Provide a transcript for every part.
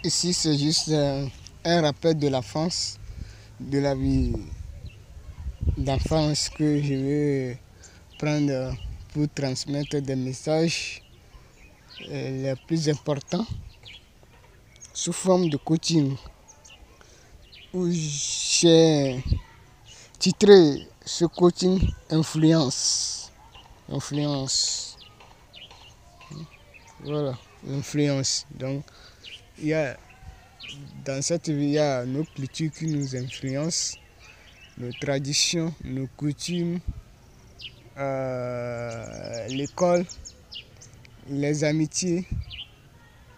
Ici, c'est juste un rappel de l'enfance, de la vie d'enfance que je veux prendre pour transmettre des messages les plus importants sous forme de coaching, où j'ai titré ce coaching Influence. Influence. Voilà, l'influence. Donc, dans cette vie, il y a nos cultures qui nous influencent, nos traditions, nos coutumes, l'école, les amitiés,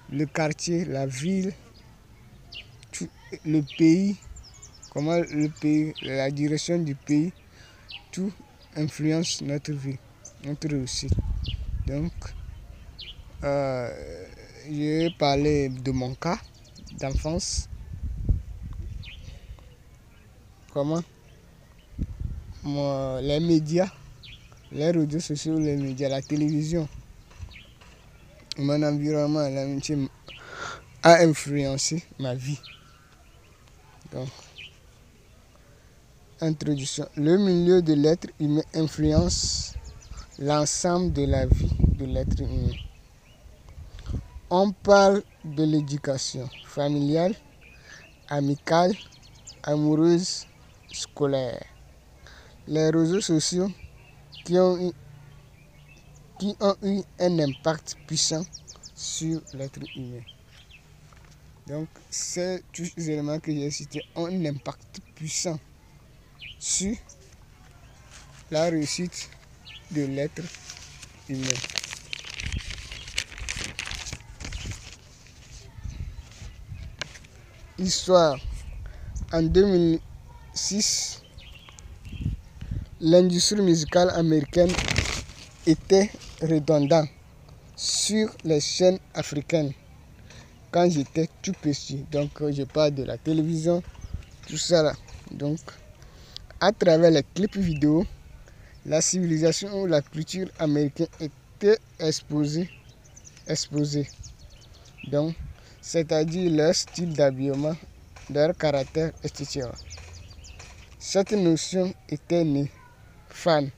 le quartier, la ville, le pays, comment le pays, la direction du pays, tout influence notre vie, notre réussite. Donc, je vais parler de mon cas d'enfance. Comment les médias, les réseaux sociaux, les médias, la télévision, mon environnement, l'amitié a influencé ma vie. Donc, introduction. Le milieu de l'être humain influence l'ensemble de la vie de l'être humain. On parle de l'éducation familiale, amicale, amoureuse, scolaire. Les réseaux sociaux qui ont eu un impact puissant sur l'être humain. Donc, ces tous les éléments que j'ai cités ont un impact puissant sur la réussite de l'être humain. Histoire. En 2006, l'industrie musicale américaine était redondante sur les chaînes africaines quand j'étais tout petit. Donc, je parle de la télévision, tout ça là. Donc, à travers les clips vidéo, la civilisation ou la culture américaine était exposée. Donc, c'est-à-dire leur style d'habillement, leur caractère, etc. Cette notion était née. Fan.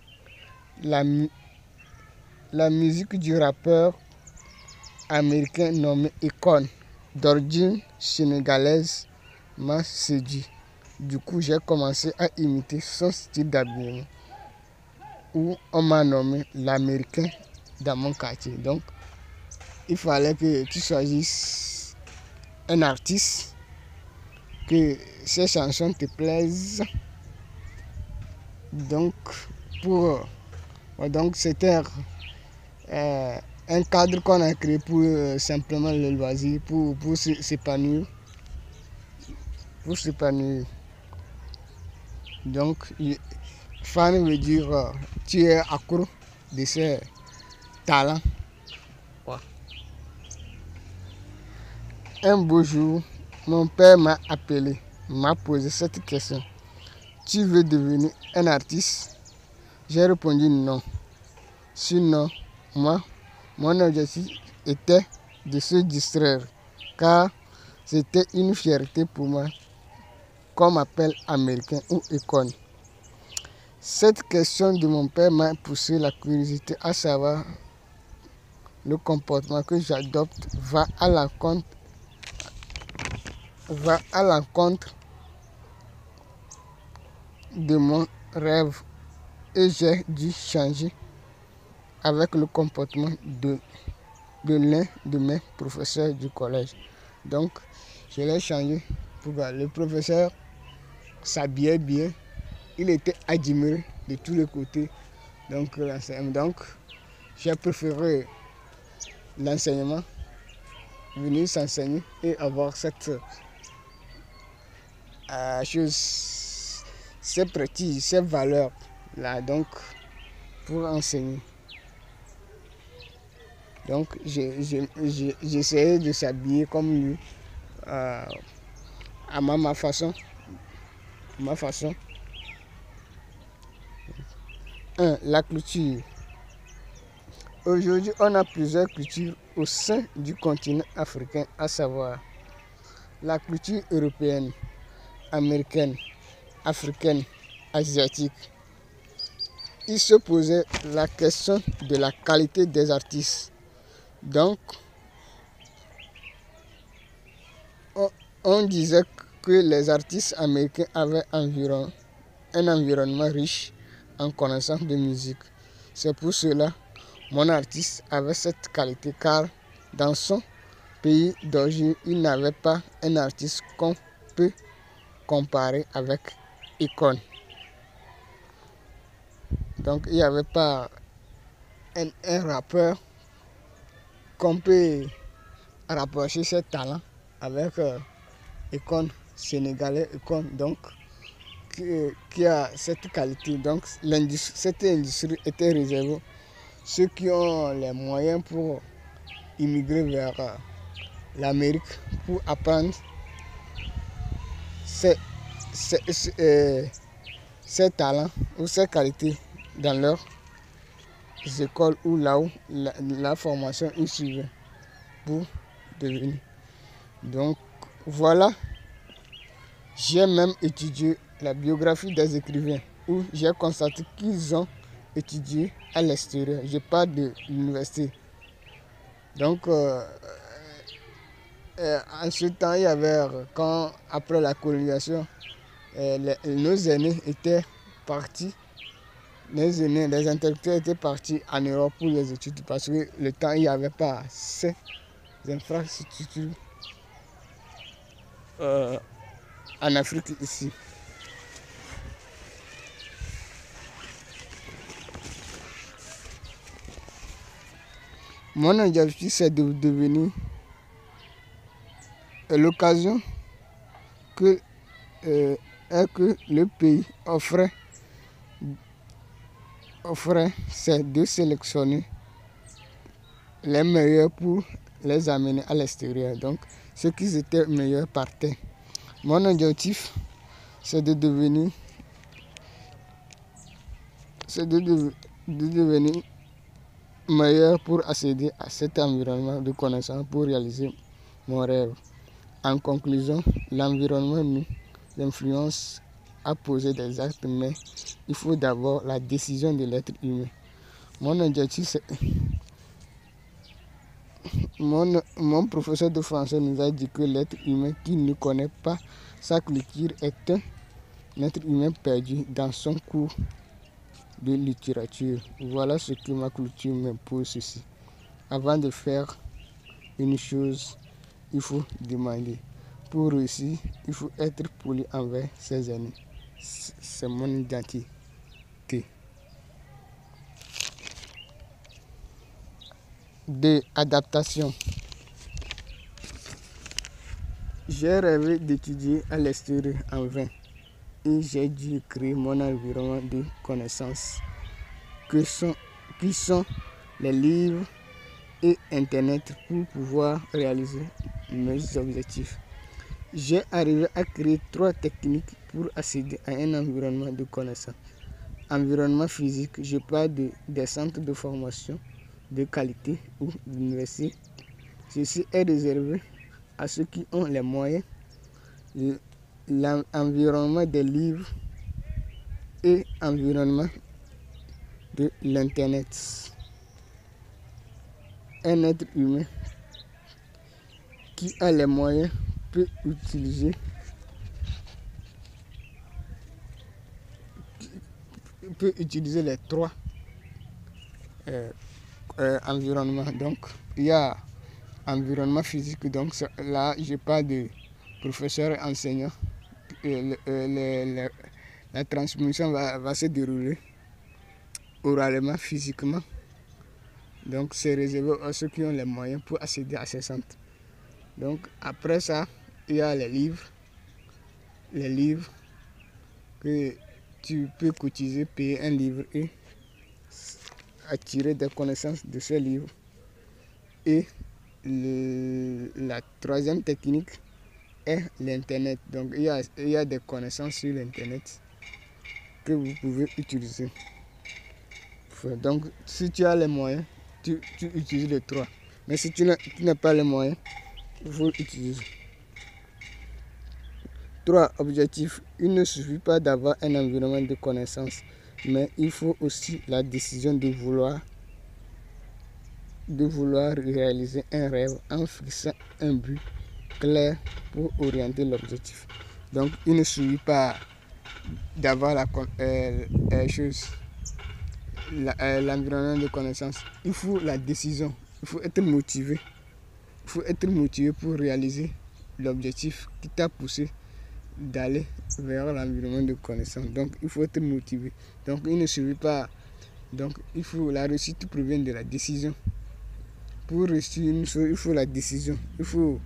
La musique du rappeur américain nommé Akon, d'origine sénégalaise, m'a séduit. Du coup, j'ai commencé à imiter son style d'habillement, où on m'a nommé l'américain dans mon quartier. Donc, il fallait que tu choisisses un artiste, que ses chansons te plaisent. Donc, c'était un cadre qu'on a créé pour simplement le loisir, pour s'épanouir. Donc, fan veut dire tu es accro de ses talents. Ouais. Un beau jour, mon père m'a appelé, m'a posé cette question. Tu veux devenir un artiste? J'ai répondu non. Sinon, mon objectif était de se distraire, car c'était une fierté pour moi qu'on m'appelle américain ou Akon. Cette question de mon père m'a poussé la curiosité à savoir le comportement que j'adopte va à l'encontre de mon rêve, et j'ai dû changer avec le comportement de l'un de mes professeurs du collège. Donc, je l'ai changé pour que le professeur s'habillait bien. Il était admiré de tous les côtés. Donc, j'ai préféré l'enseignement, venir s'enseigner et avoir cette chose, ces pratiques, ces valeurs là, donc, pour enseigner. Donc, j'essayais de s'habiller comme lui, à ma façon. 1. La culture. Aujourd'hui, on a plusieurs cultures au sein du continent africain, à savoir la culture européenne, américaine, africaine, asiatique. Il se posait la question de la qualité des artistes. Donc, on disait que les artistes américains avaient un environnement riche en connaissances de musique. C'est pour cela que mon artiste avait cette qualité, car dans son pays d'origine, il n'avait pas un artiste qu'on peut comparer avec Akon. Donc il n'y avait pas un rappeur qu'on peut rapprocher ses talents avec Akon, sénégalais Akon, donc qui a cette qualité. Donc cette industrie était réservée ceux qui ont les moyens pour immigrer vers l'Amérique pour apprendre ces talents ou ces qualités dans leurs écoles ou là où la formation ils suivaient pour devenir. Donc voilà, j'ai même étudié la biographie des écrivains où j'ai constaté qu'ils ont étudié à l'extérieur. Je parle de l'université. Donc en ce temps, il y avait, après la colonisation, nos aînés étaient partis, les intellectuels étaient partis en Europe pour les études parce que le temps, il n'y avait pas ces infrastructures en Afrique ici. Mon objectif, c'est de devenir l'occasion que le pays offrait, c'est de sélectionner les meilleurs pour les amener à l'extérieur. Donc, ceux qui étaient meilleurs partaient. Mon objectif, c'est de devenir meilleur pour accéder à cet environnement de connaissances pour réaliser mon rêve. En conclusion, l'environnement nous influence à poser des actes, mais il faut d'abord la décision de l'être humain. Mon objectif, c'est... Mon professeur de français nous a dit que l'être humain qui ne connaît pas sa culture est un être humain perdu dans son cours de littérature. Voilà ce que ma culture m'impose ceci. Avant de faire une chose, il faut demander. Pour réussir, il faut être poli envers ses aînés. C'est mon identité. De adaptation. J'ai rêvé d'étudier à l'extérieur en vain et j'ai dû créer mon environnement de connaissances qui sont les livres et Internet pour pouvoir réaliser mes objectifs. J'ai arrivé à créer 3 techniques pour accéder à un environnement de connaissances. Environnement physique, je parle des centres de formation de qualité ou d'université. Ceci est réservé à ceux qui ont les moyens. L'environnement des livres et environnement de l'Internet. Un être humain qui a les moyens peut utiliser les 3 environnements. Donc, il y a environnement physique, donc là, je parle de professeur et enseignant. La transmission va se dérouler oralement, physiquement. Donc, c'est réservé à ceux qui ont les moyens pour accéder à ces centres. Donc, après ça, il y a les livres. Les livres que tu peux cotiser, payer un livre et attirer des connaissances de ces livres. Et la 3e technique est l'Internet. Donc, il y a des connaissances sur l'Internet que vous pouvez utiliser. Donc, si tu as les moyens, tu utilises les 3. Mais si tu n'as pas les moyens, il faut utiliser. 3. Objectif. Il ne suffit pas d'avoir un environnement de connaissance, mais il faut aussi la décision de vouloir réaliser un rêve en fixant un but clair pour orienter l'objectif. Donc, il ne suffit pas d'avoir l'environnement de connaissance. Il faut la décision. Il faut être motivé. Il faut être motivé pour réaliser l'objectif qui t'a poussé d'aller vers l'environnement de connaissance. Donc, il faut être motivé. Donc, il ne suffit pas. Donc, la réussite provient de la décision. Pour réussir une chose, il faut la décision. Il faut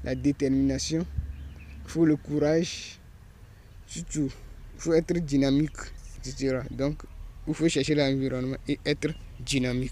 la détermination. Il faut le courage. Surtout, il faut être dynamique, etc. Donc, il faut chercher l'environnement et être dynamique.